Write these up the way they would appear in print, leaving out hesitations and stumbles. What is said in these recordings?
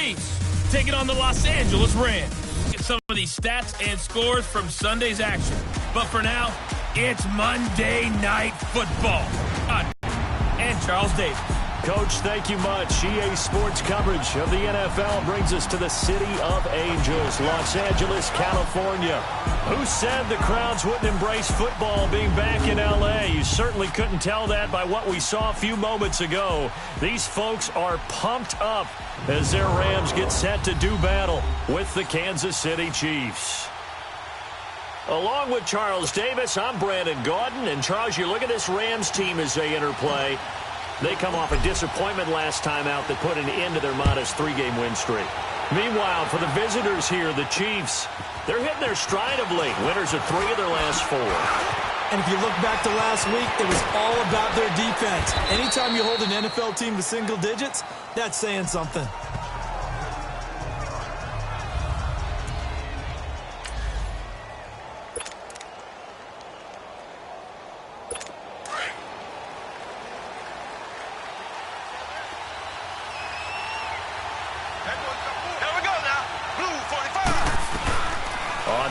Chiefs taking on the Los Angeles Rams. Get some of these stats and scores from Sunday's action. But for now, it's Monday Night Football. And Charles Davis. Coach, thank you much. EA Sports coverage of the NFL brings us to the City of Angels, Los Angeles, California. Who said the crowds wouldn't embrace football being back in L.A.? You certainly couldn't tell that by what we saw a few moments ago. These folks are pumped up as their Rams get set to do battle with the Kansas City Chiefs. Along with Charles Davis, I'm Brandon Gaudin. And, Charles, you look at this Rams team as they interplay. They come off a disappointment last time out that put an end to their modest 3-game win streak. Meanwhile, for the visitors here, the Chiefs, they're hitting their stride of late. Winners of 3 of their last 4. And if you look back to last week, it was all about their defense. Anytime you hold an NFL team to single digits, that's saying something.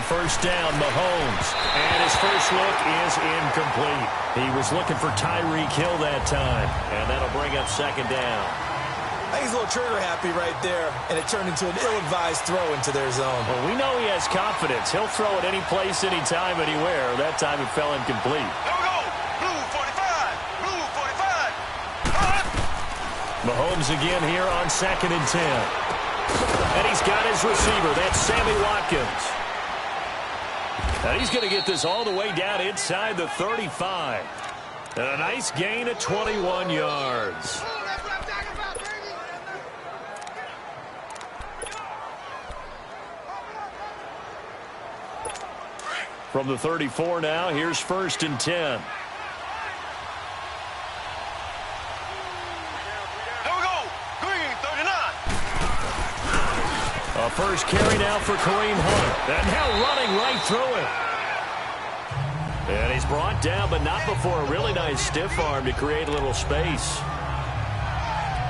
First down, Mahomes, and his first look is incomplete. He was looking for Tyreek Hill that time, and that'll bring up second down. I think he's a little trigger happy right there, and it turned into an ill-advised throw into their zone. Well, we know he has confidence. He'll throw it any place, anytime, anywhere. That time it fell incomplete. Here we go. Blue 45. Blue 45. Mahomes again here on 2nd and 10. And he's got his receiver. That's Sammy Watkins. And he's going to get this all the way down inside the 35. And a nice gain of 21 yards. From the 34 now, here's 1st and 10. Here we go. Green 39. A first carry now for Kareem Hunt. And now running right through it. And he's brought down, but not before a really nice stiff arm to create a little space.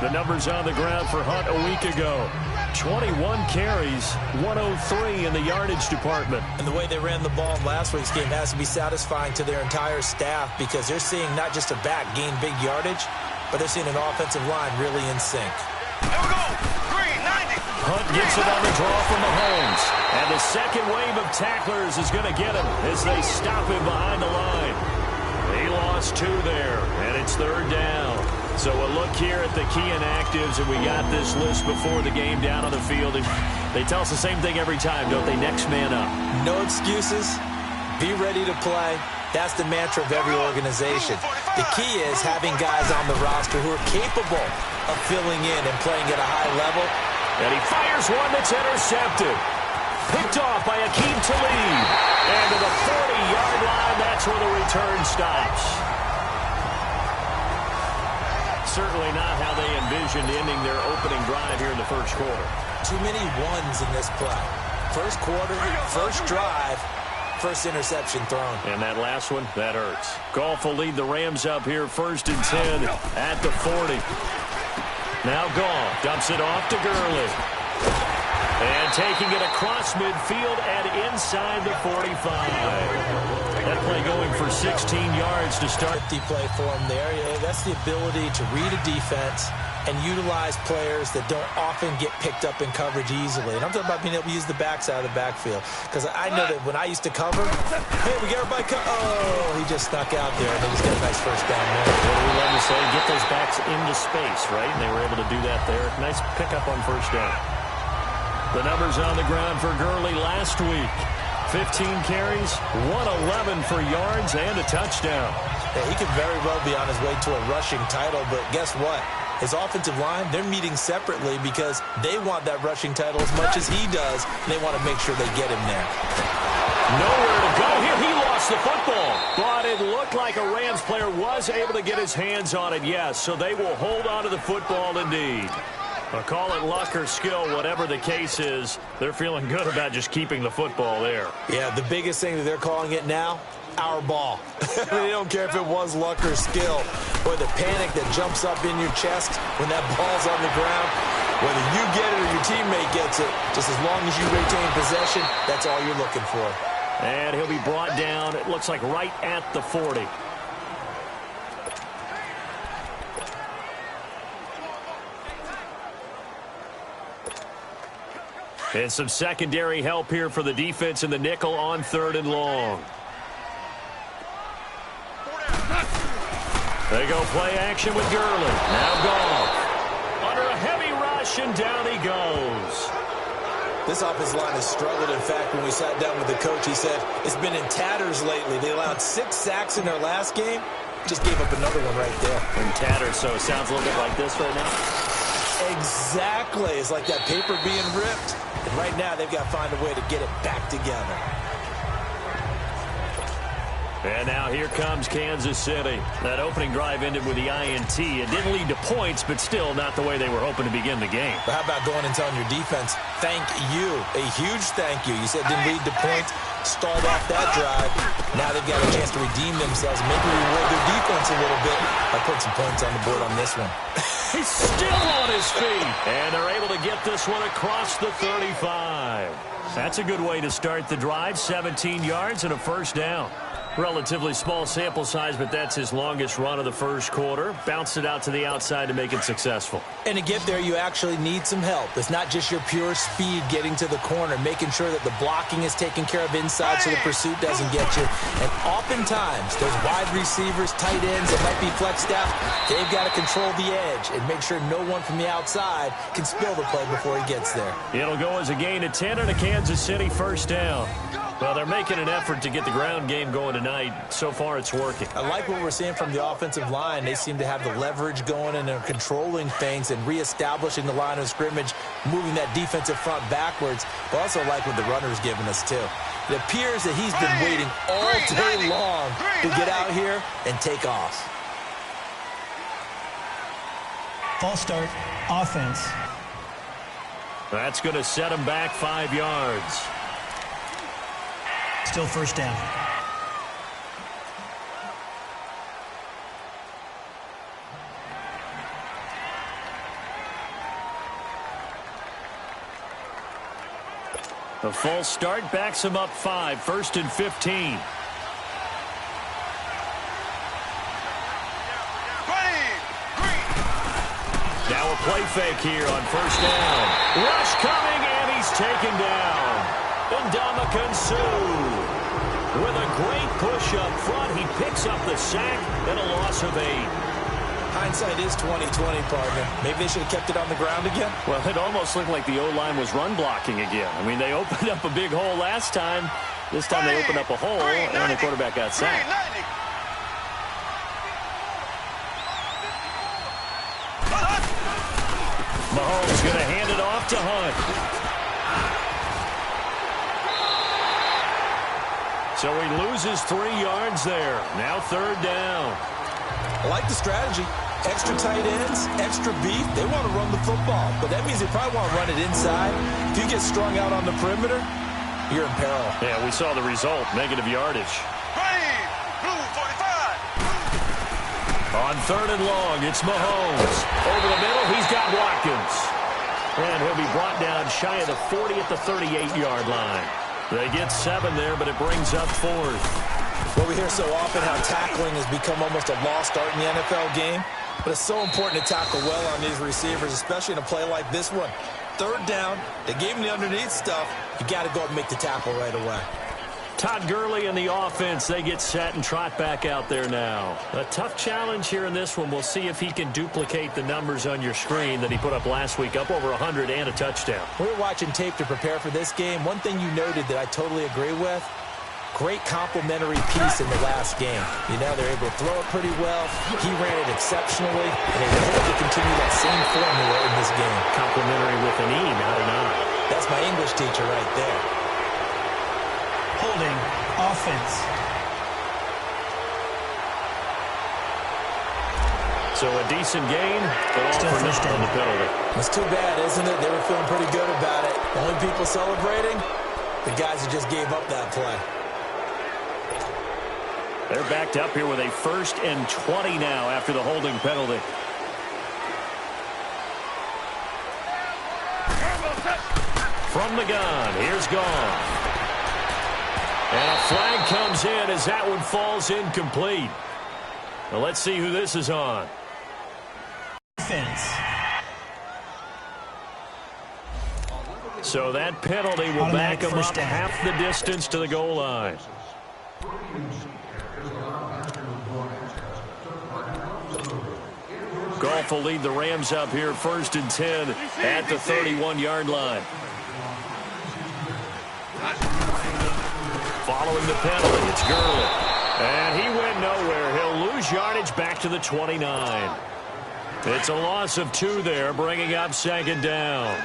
The numbers on the ground for Hunt a week ago. 21 carries, 103 in the yardage department. And the way they ran the ball in last week's game has to be satisfying to their entire staff because they're seeing not just a back gain big yardage, but they're seeing an offensive line really in sync. Here we go. Green 90. Hunt gets it on the draw from Mahomes. And the second wave of tacklers is going to get him as they stop him behind the line. He lost 2 there, and it's 3rd down. So a look here at the key inactives, and we got this list before the game down on the field. And they tell us the same thing every time, don't they? Next man up. No excuses. Be ready to play. That's the mantra of every organization. The key is having guys on the roster who are capable of filling in and playing at a high level. And he fires one that's intercepted. Picked off by Akeem Talib. And to the 40-yard line, that's where the return stops. Certainly not how they envisioned ending their opening drive here in the first quarter. Too many ones in this play. First quarter, first drive, first interception thrown. And that last one, that hurts. Goff will lead the Rams up here 1st and 10 at the 40. Now Goff dumps it off to Gurley. And taking it across midfield and inside the 45. That play going for 16 yards to start. 50 play for him there. Yeah, that's the ability to read a defense and utilize players that don't often get picked up in coverage easily. And I'm talking about being able to use the backside of the backfield. Because I know that when I used to cover, hey, we get everybody oh, he just snuck out there, and he just got a nice first down there. What do we love to say? Get those backs into space, right? And they were able to do that there. Nice pickup on first down. The numbers on the ground for Gurley last week. 15 carries, 111 for yards, and a touchdown. Yeah, he could very well be on his way to a rushing title, but guess what? His offensive line, they're meeting separately because they want that rushing title as much as he does, and they want to make sure they get him there. Nowhere to go here. He lost the football. But it looked like a Rams player was able to get his hands on it, yes. So they will hold on to the football indeed. I'll call it luck or skill, whatever the case is. They're feeling good about just keeping the football there. Yeah, the biggest thing that they're calling it now, our ball. They don't care if it was luck or skill. Or the panic that jumps up in your chest when that ball's on the ground. Whether you get it or your teammate gets it, just as long as you retain possession, that's all you're looking for. And he'll be brought down, it looks like right at the 40. And some secondary help here for the defense in the nickel on 3rd and long. They go play action with Gurley. Now Goff. Under a heavy rush, and down he goes. This offensive line has struggled. In fact, when we sat down with the coach, he said it's been in tatters lately. They allowed 6 sacks in their last game. Just gave up another one right there. In tatters, so it sounds a little bit like this right now. Exactly. It's like that paper being ripped. And right now, they've got to find a way to get it back together. And now here comes Kansas City. That opening drive ended with the INT. It didn't lead to points, but still not the way they were hoping to begin the game. But how about going and telling your defense, thank you, a huge thank you. You said it didn't lead to points, stalled off that drive. Now they've got a chance to redeem themselves, maybe reward their defense a little bit by putting some points on the board on this one. He's still on his feet. And they're able to get this one across the 35. That's a good way to start the drive. 17 yards and a first down. Relatively small sample size, but that's his longest run of the first quarter. Bounced it out to the outside to make it successful. And to get there, you actually need some help. It's not just your pure speed getting to the corner, making sure that the blocking is taken care of inside so the pursuit doesn't get you. And oftentimes, those wide receivers, tight ends that might be flexed out, they've got to control the edge and make sure no one from the outside can spill the play before he gets there. It'll go as a gain of 10 and a Kansas City first down. Well, they're making an effort to get the ground game going tonight. So far, it's working. I like what we're seeing from the offensive line. They seem to have the leverage going, and they're controlling things and reestablishing the line of scrimmage, moving that defensive front backwards. But also like what the runner's giving us, too. It appears that he's been waiting all day long to get out here and take off. False start, offense. That's going to set him back 5 yards. Still first down. The false start backs him up 5, 1st and 15. Now a play fake here on first down. Rush coming, and he's taken down. Ndamukong Suh with a great push up front. He picks up the sack and a loss of 8. Hindsight is 20/20, partner. Maybe they should have kept it on the ground again. Well, it almost looked like the O-line was run blocking again. I mean, they opened up a big hole last time. This time they opened up a hole, and the quarterback got sacked. Mahomes going to hand it off to Hunt. So he loses 3 yards there. Now 3rd down. I like the strategy. Extra tight ends, extra beef. They want to run the football, but that means they probably want to run it inside. If you get strung out on the perimeter, you're in peril. Yeah, we saw the result, negative yardage. Blue 45. On 3rd and long, it's Mahomes. Over the middle, he's got Watkins. And he'll be brought down shy of the 40 at the 38-yard line. They get 7 there, but it brings up 4th. Well, we hear so often how tackling has become almost a lost art in the NFL game. But it's so important to tackle well on these receivers, especially in a play like this one. 3rd down, they gave him the underneath stuff. You got to go up and make the tackle right away. Todd Gurley and the offense, they get set and trot back out there now. A tough challenge here in this one. We'll see if he can duplicate the numbers on your screen that he put up last week, up over 100 and a touchdown. We were watching tape to prepare for this game. One thing you noted that I totally agree with, great complementary piece in the last game. You know, they're able to throw it pretty well. He ran it exceptionally, and they were able to continue that same formula in this game. Complementary with an E, not an I. That's my English teacher right there. Holding, offense. So a decent gain, but all Still for first nothing on the penalty. It's too bad, isn't it? They were feeling pretty good about it. The only people celebrating, the guys who just gave up that play. They're backed up here with a 1st and 20 now after the holding penalty. From the gun, here's Goff. And a flag comes in as that one falls incomplete. Well, let's see who this is on. Offense. So that penalty will back him up half the distance to the goal line. Goff will lead the Rams up here 1st and 10 at the 31-yard line. Following the penalty, it's Gurley. And he went nowhere. He'll lose yardage back to the 29. It's a loss of 2 there, bringing up 2nd down.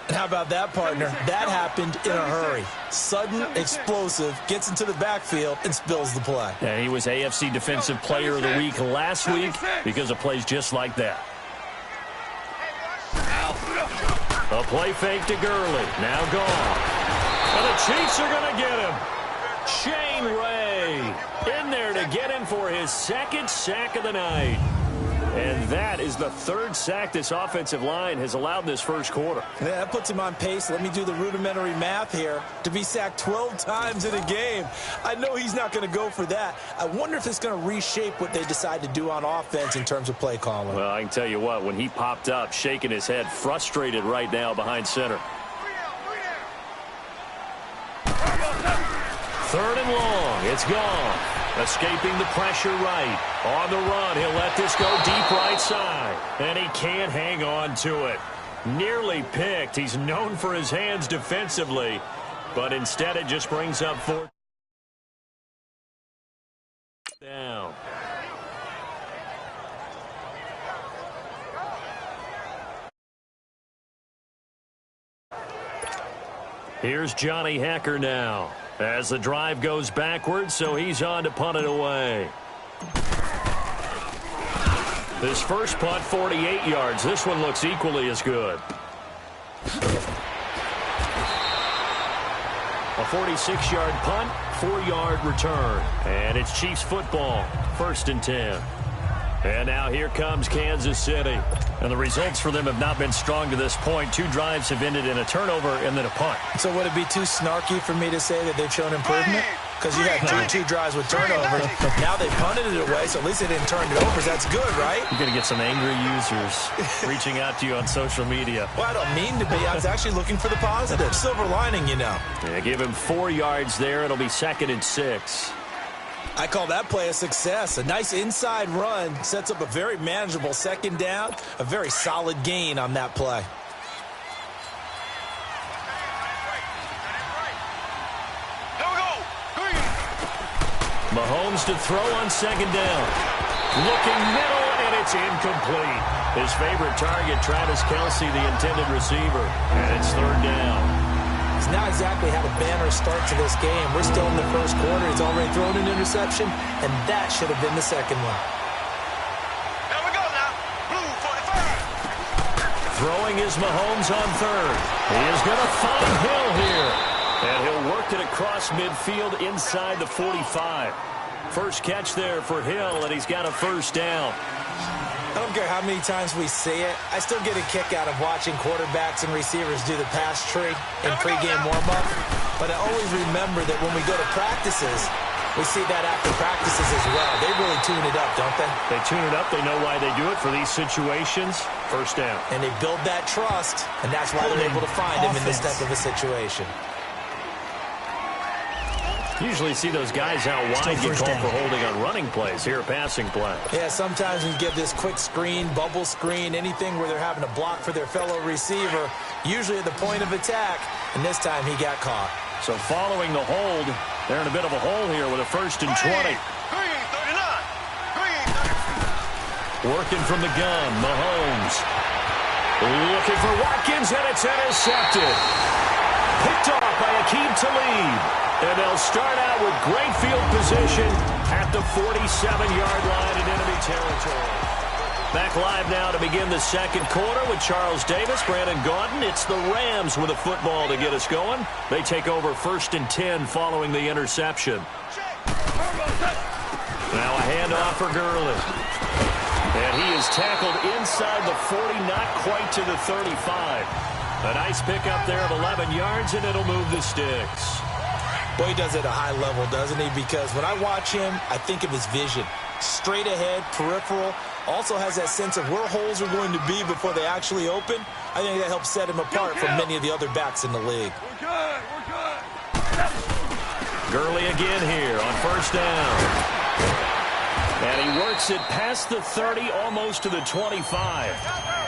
And how about that, partner? That happened in a hurry. Sudden, explosive, gets into the backfield, and spills the play. And he was AFC Defensive Player of the Week last week because of plays just like that. A play fake to Gurley. Now gone. And the Chiefs are going to get him. Shane Ray in there to get him for his 2nd sack of the night. And that is the 3rd sack this offensive line has allowed in this first quarter. Yeah, that puts him on pace. Let me do the rudimentary math here. To be sacked 12 times in a game. I know he's not going to go for that. I wonder if it's going to reshape what they decide to do on offense in terms of play calling. Well, I can tell you what, when he popped up, shaking his head, frustrated right now behind center. 3rd and long. It's gone. Escaping the pressure right. On the run, he'll let this go deep right side. And he can't hang on to it. Nearly picked. He's known for his hands defensively. But instead it just brings up 4th down. Here's Johnny Hecker now. As the drive goes backwards, so he's on to punt it away. This first punt, 48 yards. This one looks equally as good. A 46-yard punt, 4-yard return. And it's Chiefs football, 1st and 10. And now here comes Kansas City. And the results for them have not been strong to this point. 2 drives have ended in a turnover and then a punt. So would it be too snarky for me to say that they've shown improvement? Because you had two drives with turnovers. Now they punted it away, so at least they didn't turn it over. So that's good, right? You're going to get some angry users reaching out to you on social media. Well, I don't mean to be. I was actually looking for the positive. Silver lining, you know. Yeah, give him 4 yards there. It'll be 2nd and 6. I call that play a success. A nice inside run sets up a very manageable 2nd down. A very solid gain on that play. Mahomes to throw on 2nd down. Looking middle, and it's incomplete. His favorite target, Travis Kelce, the intended receiver. And it's 3rd down. He's not exactly had a banner start to this game. We're still in the first quarter. He's already thrown an interception, and that should have been the 2nd one. Here we go now. Blue 45. Throwing is Mahomes on 3rd. He is going to find Hill here. And he'll work it across midfield inside the 45. First catch there for Hill, and he's got a 1st down. I don't care how many times we see it. I still get a kick out of watching quarterbacks and receivers do the pass tree in pregame warm-up. But I always remember that when we go to practices, we see that after practices as well. They really tune it up, don't they? They tune it up. They know why they do it for these situations. 1st down. And they build that trust, and that's why they're able to find him in this type of a situation. Usually see those guys out wide get called for holding on running plays. Here, a passing play. Yeah, sometimes we give this quick screen, bubble screen, anything where they're having to block for their fellow receiver, usually at the point of attack, and this time he got caught. So following the hold, they're in a bit of a hole here with a 1st and 20. Green 39. Working from the gun, Mahomes. Looking for Watkins, and it's intercepted. Picked off by Aqib Talib. And they'll start out with great field position at the 47-yard line in enemy territory. Back live now to begin the 2nd quarter with Charles Davis, Brandon Gaudin. It's the Rams with a football to get us going. They take over 1st and 10 following the interception. Now a handoff for Gurley. And he is tackled inside the 40, not quite to the 35. A nice pickup there of 11 yards, and it'll move the sticks. Boy, he does it at a high level, doesn't he? Because when I watch him, I think of his vision. Straight ahead, peripheral, also has that sense of where holes are going to be before they actually open. I think that helps set him apart from many of the other backs in the league. We're good. We're good. Gurley again here on first down. And he works it past the 30, almost to the 25.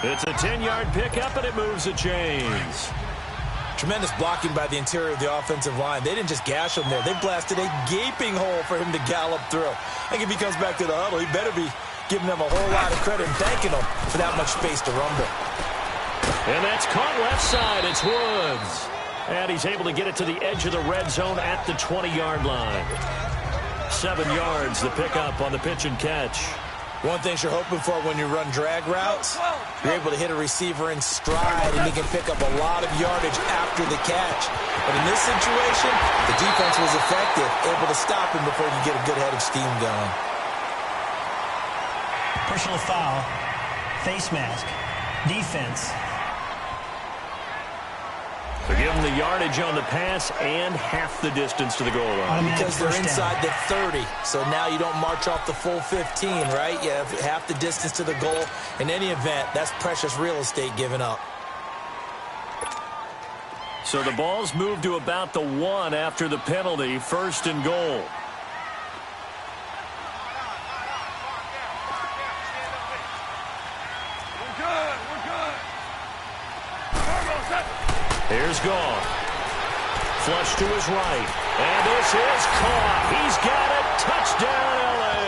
It's a 10-yard pickup, and it moves the chains. Tremendous blocking by the interior of the offensive line. They didn't just gash him there. They blasted a gaping hole for him to gallop through. I think if he comes back to the huddle, he better be giving them a whole lot of credit and thanking them for that much space to rumble. And that's caught left side. It's Woods. And he's able to get it to the edge of the red zone at the 20-yard line. 7 yards, the pickup on the pitch and catch. One thing you're hoping for when you run drag routes, you're able to hit a receiver in stride, and he can pick up a lot of yardage after the catch. But in this situation, the defense was effective, able to stop him before he could get a good head of steam going. Personal foul. Face mask. Defense. To give them the yardage on the pass and half the distance to the goal line. Because they're inside the 30, so now you don't march off the full 15, right? You have half the distance to the goal. In any event, that's precious real estate given up. So the ball's moved to about the 1 after the penalty, first and goal. Here's Goff. Flush to his right. And this is caught. He's got it. Touchdown, L.A.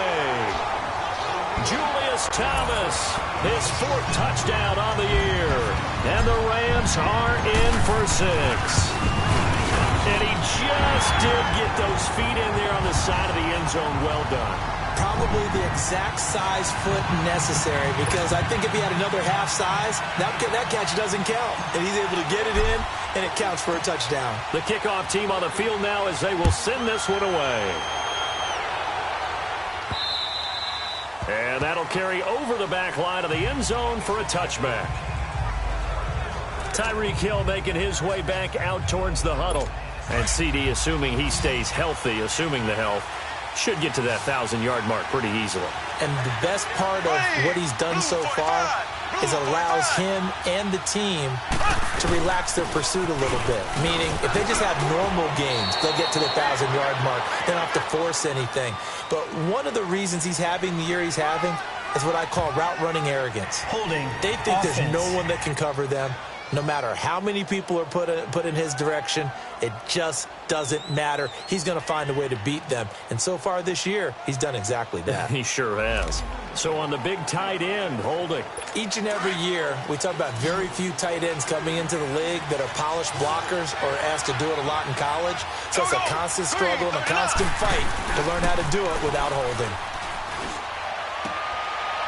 Julius Thomas, his 4th touchdown on the year. And the Rams are in for 6. And he just did get those feet in there on the side of the end zone. Well done. Probably the exact size foot necessary, because I think if he had another half size, that catch doesn't count. And he's able to get it in, and it counts for a touchdown. The kickoff team on the field now as they will send this one away. And that'll carry over the back line of the end zone for a touchback. Tyreek Hill making his way back out towards the huddle. And CD, assuming he stays healthy, assuming the health, should get to that 1,000-yard mark pretty easily. And the best part of what he's done so far is allows him and the team to relax their pursuit a little bit. Meaning, if they just have normal games, they'll get to the 1,000-yard mark. They don't have to force anything. But one of the reasons he's having the year he's having is what I call route running arrogance. Holding. They think offense. There's no one that can cover them. No matter how many people are put in his direction, it just doesn't matter. He's going to find a way to beat them. And so far this year, he's done exactly that. He sure has. So on the big tight end, holding. Each and every year, we talk about very few tight ends coming into the league that are polished blockers or asked to do it a lot in college. So it's a constant struggle and a constant fight to learn how to do it without holding.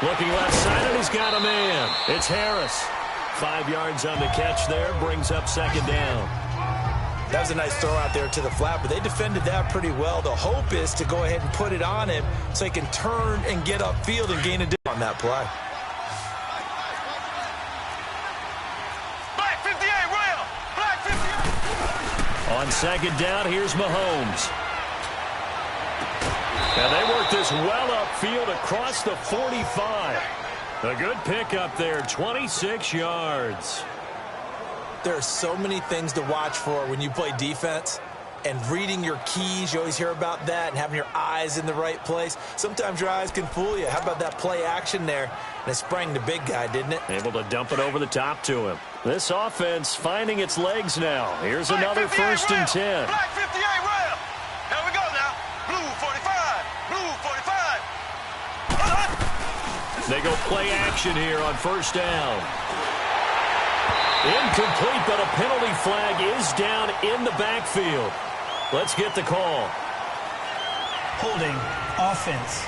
Looking left side, and he's got a man. It's Harris. 5 yards on the catch there, brings up second down. That was a nice throw out there to the flat, but they defended that pretty well. The hope is to go ahead and put it on him so he can turn and get upfield and gain a dip on that play. Black 58, Rail. Black 58. On second down, here's Mahomes. And they work this well upfield across the 45. A good pickup there, 26 yards. There are so many things to watch for when you play defense. And reading your keys, you always hear about that, and having your eyes in the right place. Sometimes your eyes can fool you. How about that play action there? And it sprang the big guy, didn't it? Able to dump it over the top to him. This offense finding its legs now. Here's another first and 10. Black 58, Rail. Here we go now. Blue 45. Blue 45. They go play action here on first down. Incomplete, but a penalty flag is down in the backfield. Let's get the call. Holding. Offense.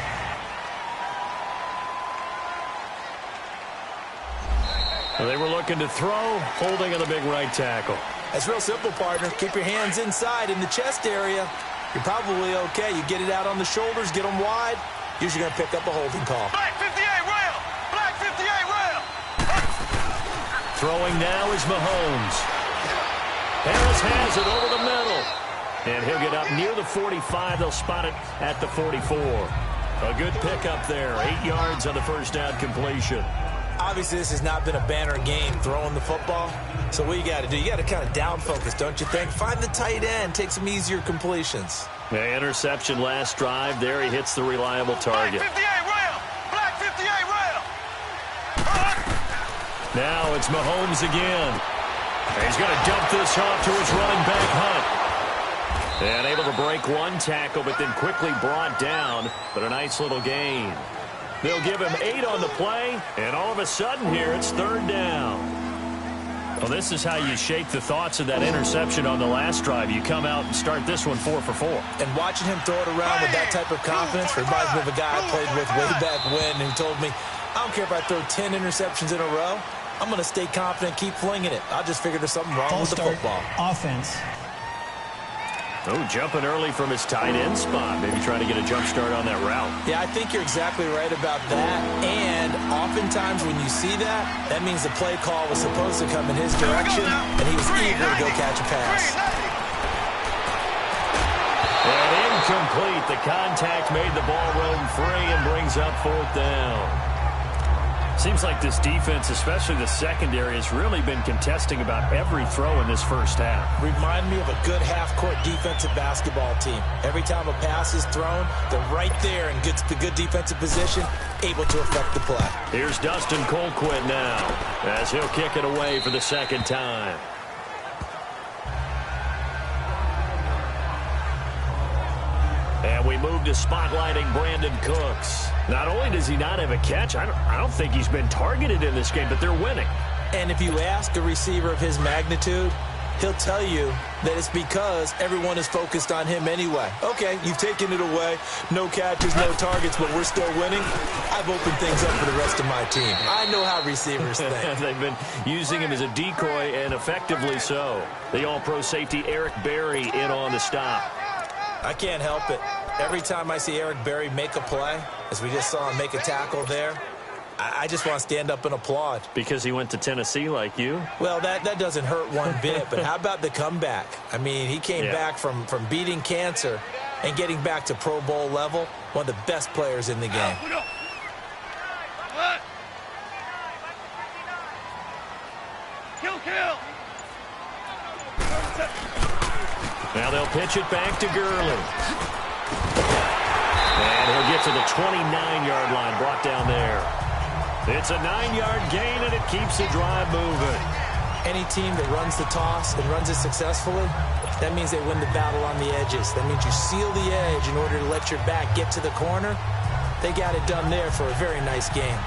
They were looking to throw, holding on the big right tackle. That's real simple, partner. Keep your hands inside in the chest area. You're probably okay. You get it out on the shoulders, get them wide. Usually going to pick up a holding call. Black 58, Rail. Black 58, Rail. Throwing now is Mahomes. Harris has it over the middle. And he'll get up near the 45. They'll spot it at the 44. A good pickup there. 8 yards on the first down completion. Obviously, this has not been a banner game throwing the football. So what you got to do, you got to kind of down focus, don't you think? Find the tight end, take some easier completions. The interception last drive. There he hits the reliable target. Black 58 round. Black 58 round. Now it's Mahomes again. He's going to dump this off to his running back, Hunt. And able to break one tackle, but then quickly brought down. But a nice little gain. They'll give him 8 on the play, and all of a sudden here it's third down. Well, this is how you shake the thoughts of that interception on the last drive. You come out and start this one 4 for 4. And watching him throw it around with that type of confidence reminds me of a guy I played with way back when who told me, I don't care if I throw 10 interceptions in a row. I'm going to stay confident, keep flinging it. I'll just figure there's something wrong with the football. Offense. Oh, jumping early from his tight end spot. Maybe trying to get a jump start on that route. Yeah, I think you're exactly right about that. And oftentimes when you see that, that means the play call was supposed to come in his direction, and he was eager to go catch a pass. And incomplete. The contact made the ball roam free and brings up fourth down. Seems like this defense, especially the secondary, has really been contesting about every throw in this first half. Remind me of a good half-court defensive basketball team. Every time a pass is thrown, they're right there in good defensive position, able to affect the play. Here's Dustin Colquitt now, as he'll kick it away for the second time. And we move to spotlighting Brandon Cooks. Not only does he not have a catch, I don't think he's been targeted in this game, but they're winning. And if you ask a receiver of his magnitude, he'll tell you that it's because everyone is focused on him anyway. Okay, you've taken it away. No catches, no targets, but we're still winning. I've opened things up for the rest of my team. I know how receivers think. They've been using him as a decoy, and effectively so. The all-pro safety Eric Berry in on the stop. I can't help it. Every time I see Eric Berry make a play, as we just saw him make a tackle there, I just want to stand up and applaud. Because he went to Tennessee like you? Well, that doesn't hurt one bit, but how about the comeback? I mean, he came back from beating cancer and getting back to Pro Bowl level, one of the best players in the game. Kill. Now they'll pitch it back to Gurley. And he'll get to the 29-yard line, brought down there. It's a 9-yard gain, and it keeps the drive moving. Any team that runs the toss and runs it successfully, that means they win the battle on the edges. That means you seal the edge in order to let your back get to the corner. They got it done there for a very nice game.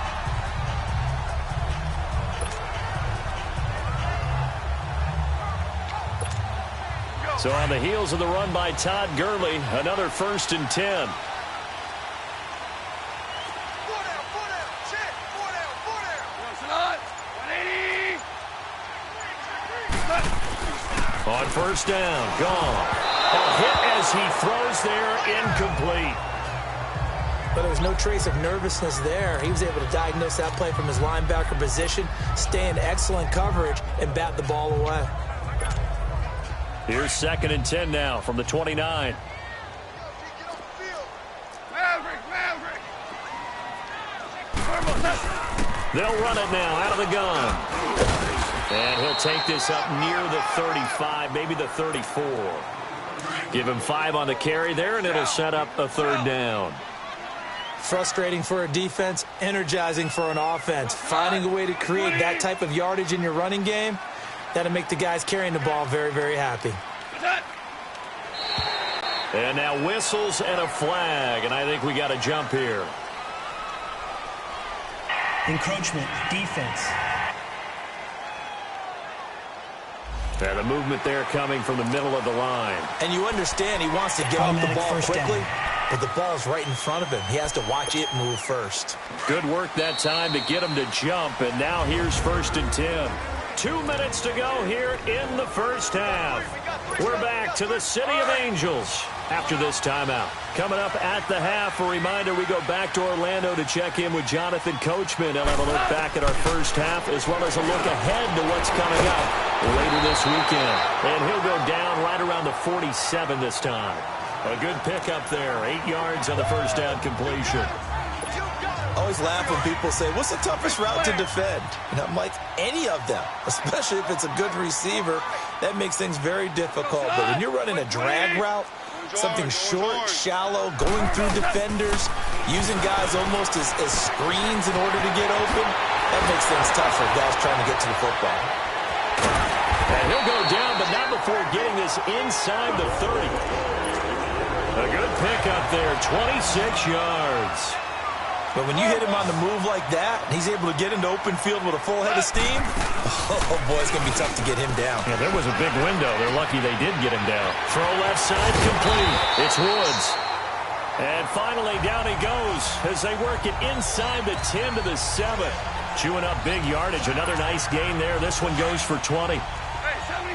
So on the heels of the run by Todd Gurley, another 1st and 10. On first down, gone. A hit as he throws there, incomplete. But there was no trace of nervousness there. He was able to diagnose that play from his linebacker position, stay in excellent coverage, and bat the ball away. Here's 2nd and 10 now from the 29. Maverick. They'll run it now out of the gun. And he'll take this up near the 35, maybe the 34. Give him 5 on the carry there, and it'll set up a 3rd down. Frustrating for a defense, energizing for an offense. Finding a way to create that type of yardage in your running game, that'll make the guys carrying the ball very, very happy. And now whistles and a flag, and I think we got a jump here. Encroachment, defense. And the movement there coming from the middle of the line. And you understand he wants to get off the ball quickly, but the ball's right in front of him. He has to watch it move first. Good work that time to get him to jump, and now here's 1st and 10. 2 minutes to go here in the first half. We're back to the City of Angels after this timeout. Coming up at the half, a reminder, we go back to Orlando to check in with Jonathan Coachman. He'll have a look back at our first half as well as a look ahead to what's coming up later this weekend. And he'll go down right around the 47 this time. A good pickup there, 8 yards on the first down completion. I always laugh when people say, what's the toughest route to defend? And I'm like, any of them, especially if it's a good receiver. That makes things very difficult. But when you're running a drag route, something short, shallow, going through defenders, using guys almost as screens in order to get open, that makes things tough for guys trying to get to the football. And he'll go down, but not before getting this inside the 30. A good pickup there, 26 yards. But when you hit him on the move like that, and he's able to get into open field with a full head of steam, oh, boy, it's going to be tough to get him down. Yeah, there was a big window. They're lucky they did get him down. Throw left side complete. It's Woods. And finally, down he goes as they work it inside the 10 to the 7. Chewing up big yardage. Another nice gain there. This one goes for 20.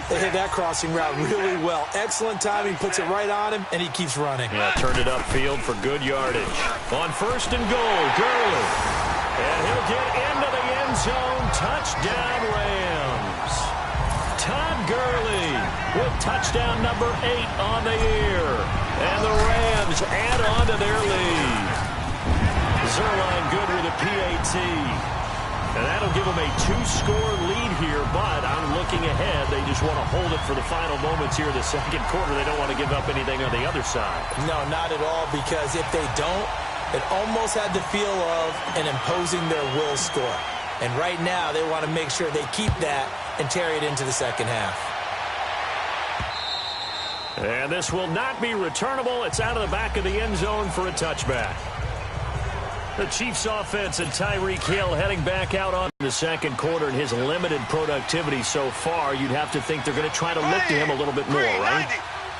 They hit that crossing route really well. Excellent timing, puts it right on him, and he keeps running. Yeah, turned it upfield for good yardage. On first and goal, Gurley. And he'll get into the end zone. Touchdown, Rams. Todd Gurley with touchdown number 8 on the year. And the Rams add on to their lead. Zerline good with a PAT. And that'll give them a 2-score lead here, but I'm looking ahead. They just want to hold it for the final moments here in the second quarter. They don't want to give up anything on the other side. No, not at all, because if they don't, it almost had the feel of an imposing their will score. And right now, they want to make sure they keep that and carry it into the second half. And this will not be returnable. It's out of the back of the end zone for a touchback. The Chiefs offense and Tyreek Hill heading back out on the second quarter. In his limited productivity so far, you'd have to think they're going to try to look to him a little bit more, right?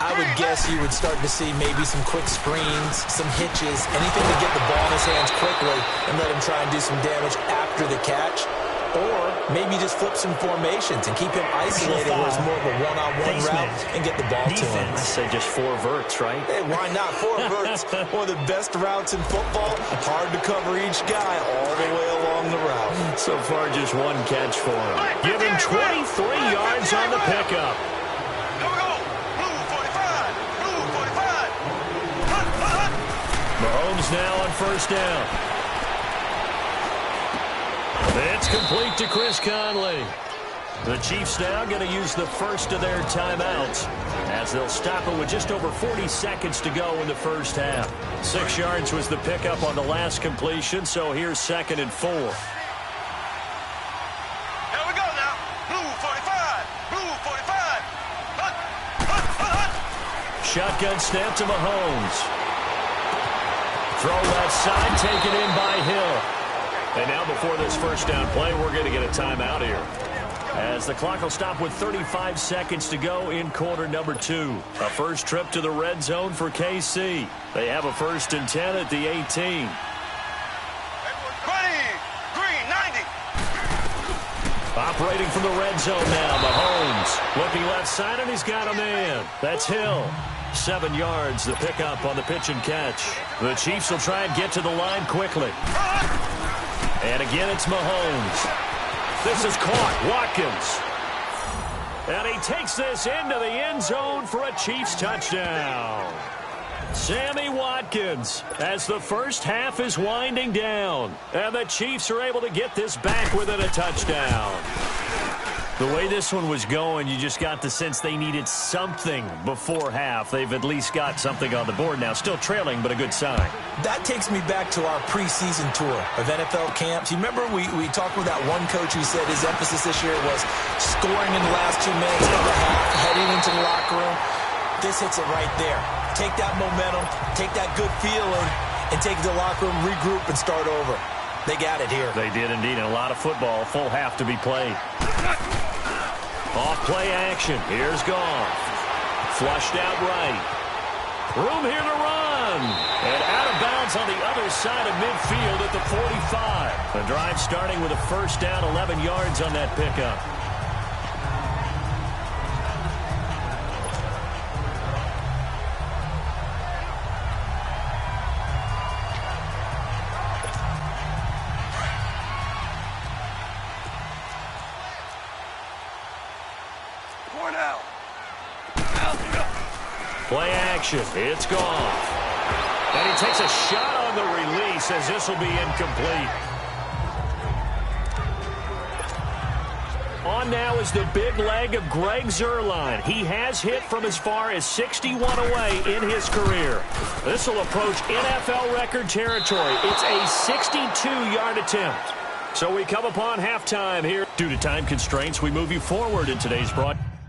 I would guess you would start to see maybe some quick screens, some hitches, anything to get the ball in his hands quickly and let him try and do some damage after the catch. Or maybe just flip some formations and keep him isolated where it's more of a one-on-one route and get the ball to him. I say just 4 verts, right? Hey, why not? 4 verts. One of the best routes in football. Hard to cover each guy all the way along the route. So far, just 1 catch for him. Give him 23 yards on the pickup. Mahomes now on first down. It's complete to Chris Conley. The Chiefs now going to use the first of their timeouts as they'll stop it with just over 40 seconds to go in the first half. 6 yards was the pickup on the last completion, so here's 2nd and 4. Here we go now. Blue 45. Blue 45. Hut, hut, hut, hut. Shotgun snap to Mahomes. Throw left side, taken in by Hill. And now before this first down play, we're going to get a timeout here, as the clock will stop with 35 seconds to go in quarter number 2. A first trip to the red zone for KC. They have a 1st and 10 at the 18. Green 90. Operating from the red zone now, Mahomes. Looking left side, and he's got a man. That's Hill. 7 yards, the pickup on the pitch and catch. The Chiefs will try and get to the line quickly. And again, it's Mahomes. This is caught. Watkins. And he takes this into the end zone for a Chiefs touchdown. Sammy Watkins, as the first half is winding down. And the Chiefs are able to get this back within a touchdown. The way this one was going, you just got the sense they needed something before half. They've at least got something on the board now. Still trailing, but a good sign. That takes me back to our preseason tour of NFL camps. You remember we talked with that one coach who said his emphasis this year was scoring in the last 2 minutes of the half, heading into the locker room. This hits it right there. Take that momentum, take that good feeling, and take it to the locker room, regroup, and start over. They got it here. They did indeed. And a lot of football, full half to be played. Off play action. Here's Goff. Flushed out right. Room here to run. And out of bounds on the other side of midfield at the 45. The drive starting with a first down, 11 yards on that pickup. Play action. It's gone. And he takes a shot on the release as this will be incomplete. On now is the big leg of Greg Zuerlein. He has hit from as far as 61 away in his career. This will approach NFL record territory. It's a 62-yard attempt. So we come upon halftime here. Due to time constraints, we move you forward in today's broadcast.